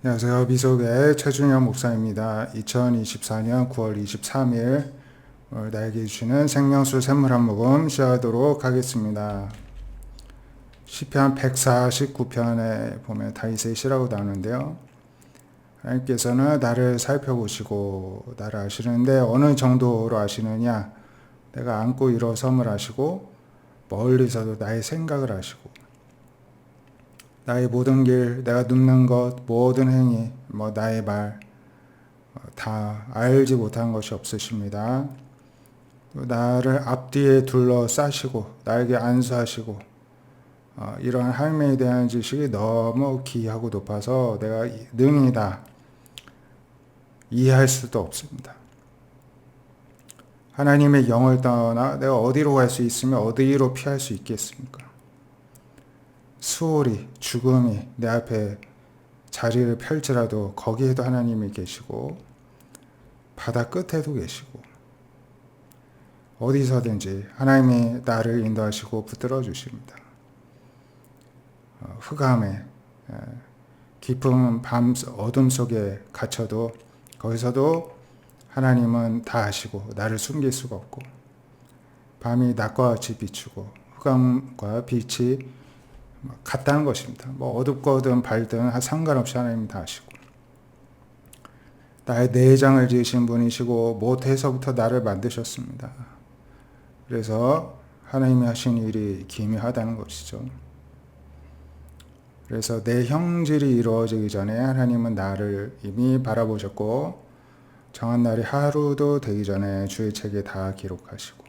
안녕하세요. 미속의 최준영 목사입니다. 2024년 9월 23일 나에게 주시는 생명수 샘물 한 모금 시작하도록 하겠습니다. 시편 149편에 보면 다윗의 시라고 나오는데요. 하나님께서는 나를 살펴보시고 나를 아시는데 어느 정도로 아시느냐? 내가 앉고 일어섬을 아시고 멀리서도 나의 생각을 아시고 나의 모든 길, 내가 눕는 것, 모든 행위, 나의 말, 다 알지 못한 것이 없으십니다. 나를 앞뒤에 둘러싸시고 나에게 안수하시고 이러한 하나님에 대한 지식이 너무 귀하고 높아서 내가 능히 다 이해할 수도 없습니다. 하나님의 영을 떠나 내가 어디로 갈 수 있으며 어디로 피할 수 있겠습니까? 수월이 죽음이 내 앞에 자리를 펼치라도 거기에도 하나님이 계시고 바다 끝에도 계시고 어디서든지 하나님이 나를 인도하시고 붙들어 주십니다. 흑암에 깊은 밤 어둠 속에 갇혀도 거기서도 하나님은 다 아시고 나를 숨길 수가 없고 밤이 낮과 같이 비추고 흑암과 빛이 같다는 것입니다. 어둡거든 밝든 상관없이 하나님 다 아시고 나의 내장을 지으신 분이시고 모태에서부터 나를 만드셨습니다. 그래서 하나님이 하신 일이 기묘하다는 것이죠. 그래서 내 형질이 이루어지기 전에 하나님은 나를 이미 바라보셨고 정한 날이 하루도 되기 전에 주의 책에 다 기록하시고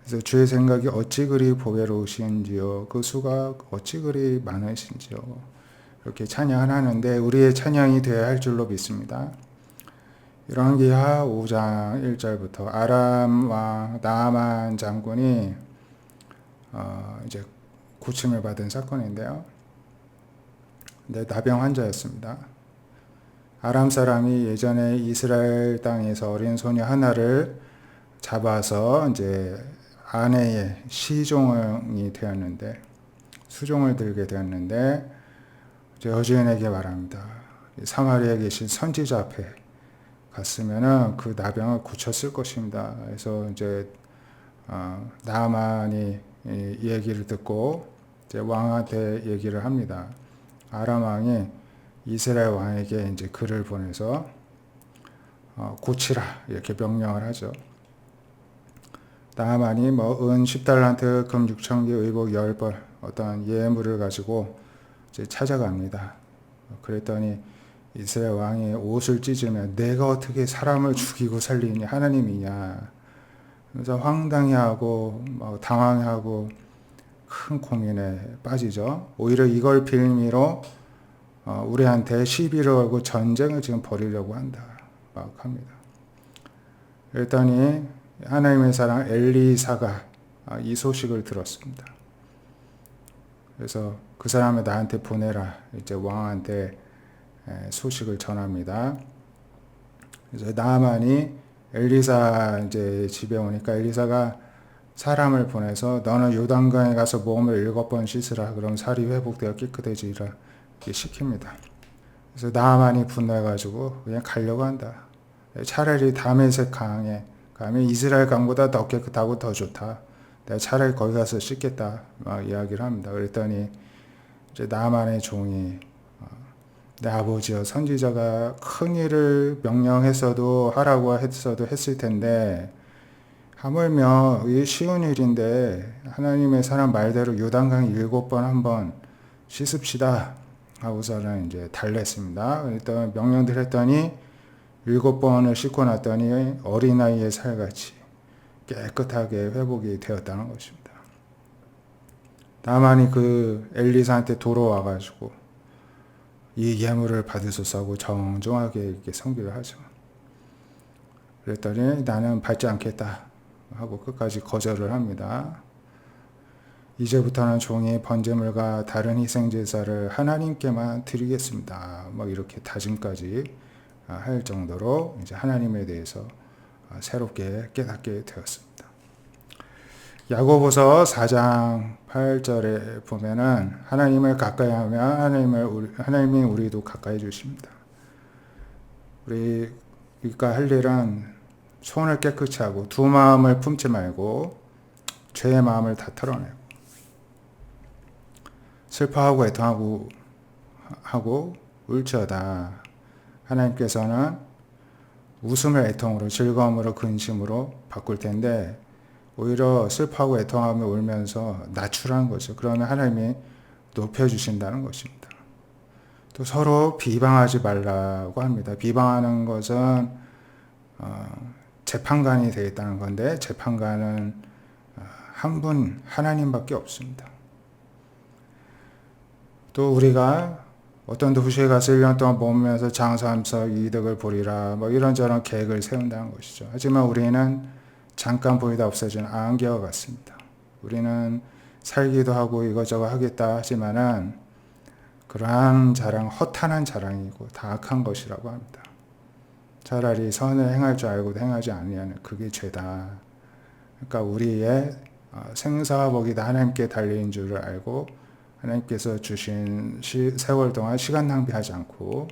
그래서 주의 생각이 어찌 그리 보배로우신지요 그 수가 어찌 그리 많으신지요 이렇게 찬양하는데 우리의 찬양이 되어야 할 줄로 믿습니다. 열왕기하 5장 1절부터 아람 왕 나아만 장군이 이제 고침을 받은 사건인데요. 나병 환자였습니다. 아람 사람이 예전에 이스라엘 땅에서 어린 소녀 하나를 잡아서 이제 아내의 시종이 되었는데 수종을 들게 되었는데 이제 여주인에게 말합니다. 사마리아에 계신 선지자 앞에 갔으면은 그 나병을 고쳤을 것입니다. 그래서 이제 나아만이 이 얘기를 듣고 이제 왕한테 얘기를 합니다. 아람 왕이 이스라엘 왕에게 이제 글을 보내서 고치라 이렇게 명령을 하죠. 나아만이 은 10달란트 금 6,000개 의복 10벌 어떤 예물을 가지고 이제 찾아갑니다. 그랬더니 이스라엘 왕이 옷을 찢으며 내가 어떻게 사람을 죽이고 살리니 하나님이냐. 그래서 황당해하고 당황하고 큰 고민에 빠지죠. 오히려 이걸 빌미로 우리한테 시비를 걸고 전쟁을 지금 벌이려고 한다. 막 합니다. 그랬더니 하나님의 사랑 엘리사가 이 소식을 들었습니다. 그래서 그 사람을 나한테 보내라. 이제 왕한테 소식을 전합니다. 그래서 나아만이 엘리사 이제 집에 오니까 엘리사가 사람을 보내서 너는 요단강에 가서 몸을 7번 씻으라. 그럼 살이 회복되어 깨끗해지리라. 이렇게 시킵니다. 그래서 나아만이 분노해가지고 그냥 가려고 한다. 차라리 다메섹 강에 가면 이스라엘 강보다 더 깨끗하고 더 좋다. 내가 차라리 거기 가서 씻겠다. 막 이야기를 합니다. 그랬더니 이제 나아만의 종이 내 아버지여 선지자가 큰 일을 명령했어도 하라고 했어도 했을 텐데 하물며 이게 쉬운 일인데 하나님의 사람 말대로 요단강 7번 한번 씻읍시다 하고서는 이제 달랬습니다. 일단 명령들 했더니 7번을 씻고 났더니 어린아이의 살같이 깨끗하게 회복이 되었다는 것입니다. 나만이 그 엘리사한테 돌아와가지고 이 예물을 받으소서 하고 정중하게 이렇게 성기를 하죠. 그랬더니 나는 받지 않겠다 하고 끝까지 거절을 합니다. 이제부터는 종이 번제물과 다른 희생제사를 하나님께만 드리겠습니다. 이렇게 다짐까지 할 정도로 이제 하나님에 대해서 새롭게 깨닫게 되었습니다. 야고보서 4장 8절에 보면은 하나님을 가까이 하면 하나님이 우리도 가까이 주십니다. 우리가 할 일은 손을 깨끗이 하고 두 마음을 품지 말고 죄의 마음을 다 털어내고 슬퍼하고 애통하고 울지어다. 하나님께서는 웃음을 애통으로 즐거움으로 근심으로 바꿀 텐데 오히려 슬퍼하고 애통하며 울면서 낮추라는 거죠. 그러면 하나님이 높여주신다는 것입니다. 또 서로 비방하지 말라고 합니다. 비방하는 것은 재판관이 되겠다는 건데 재판관은 한 분 하나님밖에 없습니다. 또 우리가 어떤 도시에 가서 1년 동안 머물면서 장사하면서 이득을 보리라 이런저런 계획을 세운다는 것이죠. 하지만 우리는 잠깐 보이다 없어지는 안개와 같습니다. 우리는 살기도 하고 이것저것 하겠다 하지만은 그러한 자랑 허탄한 자랑이고 다 악한 것이라고 합니다. 차라리 선을 행할 줄 알고도 행하지 아니하는 그게 죄다. 그러니까 우리의 생사와 복이 다 하나님께 달린 줄을 알고 하나님께서 주신 세월 동안 시간 낭비하지 않고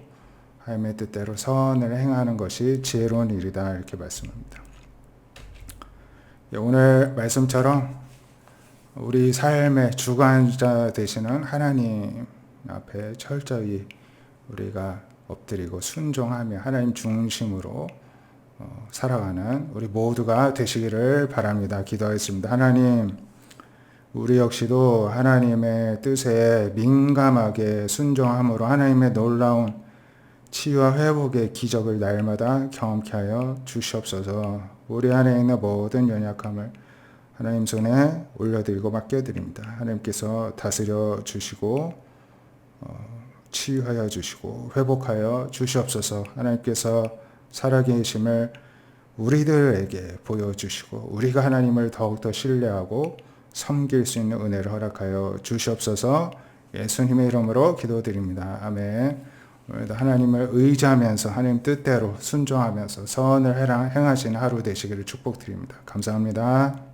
하나님의 뜻대로 선을 행하는 것이 지혜로운 일이다 이렇게 말씀합니다. 오늘 말씀처럼 우리 삶의 주관자 되시는 하나님 앞에 철저히 우리가 엎드리고 순종하며 하나님 중심으로 살아가는 우리 모두가 되시기를 바랍니다. 기도하겠습니다. 하나님, 우리 역시도 하나님의 뜻에 민감하게 순종함으로 하나님의 놀라운 치유와 회복의 기적을 날마다 경험케 하여 주시옵소서. 우리 안에 있는 모든 연약함을 하나님 손에 올려드리고 맡겨드립니다. 하나님께서 다스려 주시고 치유하여 주시고 회복하여 주시옵소서. 하나님께서 살아계심을 우리들에게 보여주시고 우리가 하나님을 더욱더 신뢰하고 섬길 수 있는 은혜를 허락하여 주시옵소서. 예수님의 이름으로 기도드립니다. 아멘. 오늘도 하나님을 의지하면서 하나님 뜻대로 순종하면서 선을 행하시는 하루 되시기를 축복드립니다. 감사합니다.